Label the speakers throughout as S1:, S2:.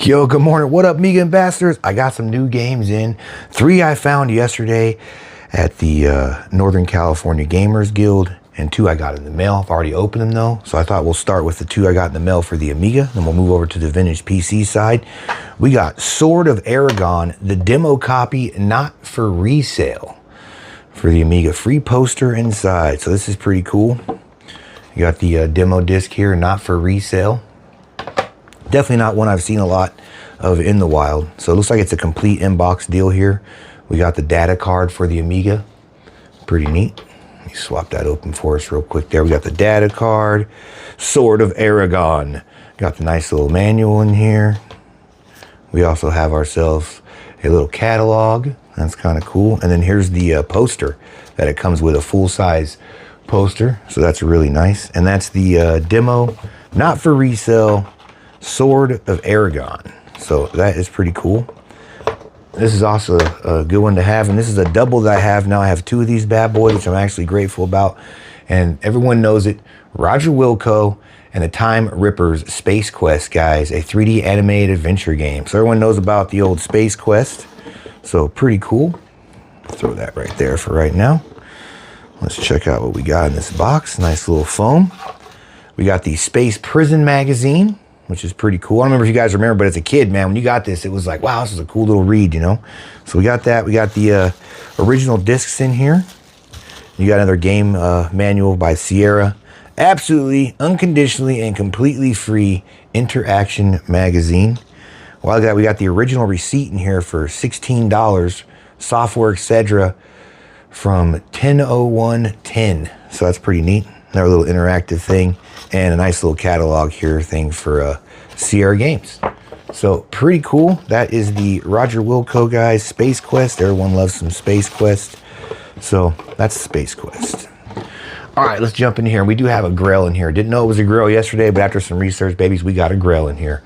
S1: Yo, good morning. What up, Amiga ambassadors? I got some new games in. 3 I found yesterday at the Northern California Gamers Guild, and 2 I got in the mail. I've already opened them though, so I thought we'll start with the 2 I got in the mail for the Amiga, then we'll move over to the vintage PC side. We got Sword of Aragon, the demo copy, not for resale, for the Amiga. Free poster inside, so this is pretty cool. You got the demo disc here, not for resale. Definitely not one I've seen a lot of in the wild. So it looks like it's a complete inbox deal here. We got the data card for the Amiga. Pretty neat. Let me swap that open for us real quick there. We got the data card. Sword of Aragon. Got the nice little manual in here. We also have ourselves a little catalog. That's kind of cool. And then here's the poster that it comes with, a full-size poster. So that's really nice. And that's the demo, not for resale, Sword of Aragon. So that is pretty cool. This is also a good one to have, and this is a double that I have now. I have 2 of these bad boys, which I'm actually grateful about, and everyone knows it. Roger Wilco and the Time Rippers Space Quest, guys, a 3D animated adventure game. So everyone knows about the old Space Quest, so pretty cool. Throw that right there for right now. Let's check out what we got in this box. Nice little foam. We got the Space Prison magazine, which is pretty cool. I don't remember if you guys remember, but as a kid, man, when you got this, it was like, wow, this is a cool little read, you know? So we got that. We got the original discs in here. You got another game manual by Sierra. Absolutely, unconditionally, and completely free interaction magazine. While that, we got the original receipt in here for $16, software, etc., from 10/01/10. So that's pretty neat. Another little interactive thing, and a nice little catalog here thing for Sierra games. So pretty cool. That is the Roger Wilco, guys, Space Quest. Everyone loves some Space Quest. So that's Space Quest. All right, let's jump in here. We do have a Grail in here. Didn't know it was a Grail yesterday, but after some research, babies, we got a Grail in here.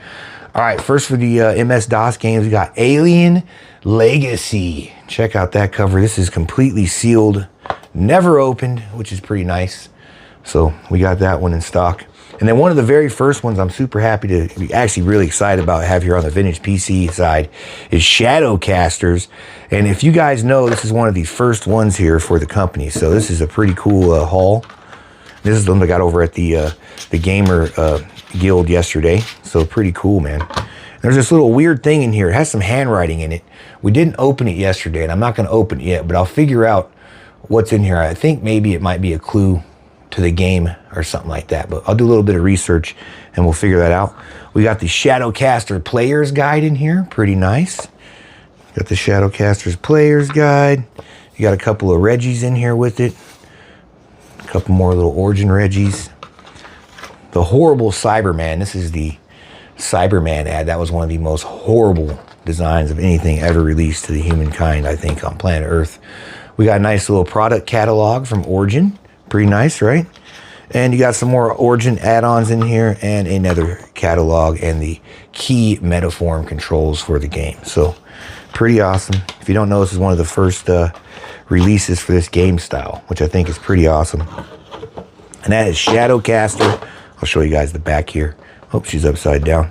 S1: All right, first for the MS-DOS games, we got Alien Legacy. Check out that cover. This is completely sealed, never opened, which is pretty nice. So we got that one in stock. And then one of the very first ones I'm super happy to be actually really excited about have here on the vintage PC side is Shadowcasters. And if you guys know, this is one of the first ones here for the company. So this is a pretty cool haul. This is the one I got over at the Gamer Guild yesterday. So pretty cool, man. There's this little weird thing in here. It has some handwriting in it. We didn't open it yesterday, and I'm not going to open it yet, but I'll figure out what's in here. I think maybe it might be a clue to the game or something like that, but I'll do a little bit of research and we'll figure that out. We got the Shadowcaster Player's Guide in here, pretty nice. Got the Shadowcaster's Player's Guide. You got a couple of Reggies in here with it. A couple more little Origin Reggies. The horrible Cyberman. This is the Cyberman ad. That was one of the most horrible designs of anything ever released to the humankind, I think, on planet Earth. We got a nice little product catalog from Origin. Pretty nice, right? And you got some more Origin add-ons in here and another catalog and the key metaform controls for the game. So pretty awesome. If you don't know, this is one of the first releases for this game style, which I think is pretty awesome. And that is Shadowcaster. I'll show you guys the back here. Oh, she's upside down.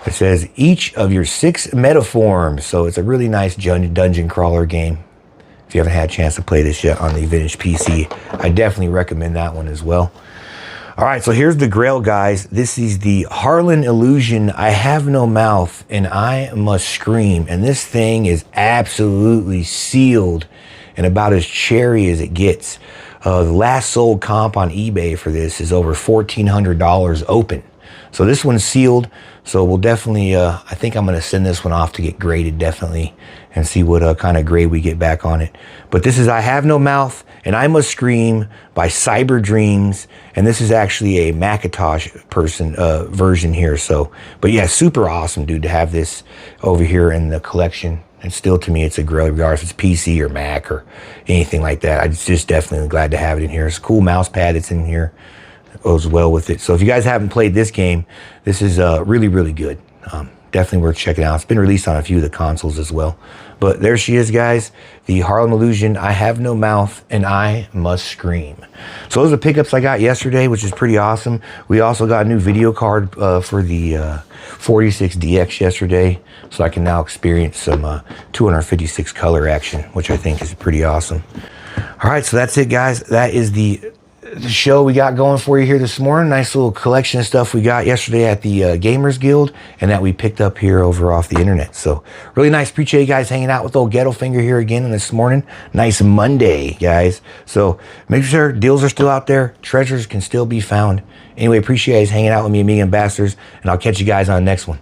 S1: It says each of your 6 metaforms. So it's a really nice dungeon crawler game. If you haven't had a chance to play this yet on the vintage PC, I definitely recommend that one as well. All right, so here's the Grail, guys. This is the Harlan Illusion, I Have No Mouth and I Must Scream. And this thing is absolutely sealed and about as cherry as it gets. The last sold comp on eBay for this is over $1,400 open. So this one's sealed. So we'll definitely, I think I'm going to send this one off to get graded, definitely, and see what kind of grade we get back on it. But this is I Have No Mouth and I Must Scream by Cyber Dreams. And this is actually a Macintosh version here. So, but yeah, super awesome, dude, to have this over here in the collection. And still, to me, it's a Grail, regardless if it's PC or Mac or anything like that. I'm just definitely glad to have it in here. It's a cool mouse pad that's in here. Goes well with it. So if you guys haven't played this game, this is really, really good. Definitely worth checking out. It's been released on a few of the consoles as well. But there she is, guys. The Harlem Illusion, I Have No Mouth and I Must Scream. So those are the pickups I got yesterday, which is pretty awesome. We also got a new video card for the 46DX yesterday, so I can now experience some 256 color action, which I think is pretty awesome. All right, so that's it, guys. That is the show we got going for you here this morning. Nice little collection of stuff we got yesterday at the Gamers Guild and that we picked up here over off the internet. So really nice. Appreciate you guys hanging out with old Ghetto Finger here again this morning. Nice Monday, guys. So make sure deals are still out there. Treasures can still be found. Anyway, appreciate you guys hanging out with me, Amiga Ambassadors, and I'll catch you guys on the next one.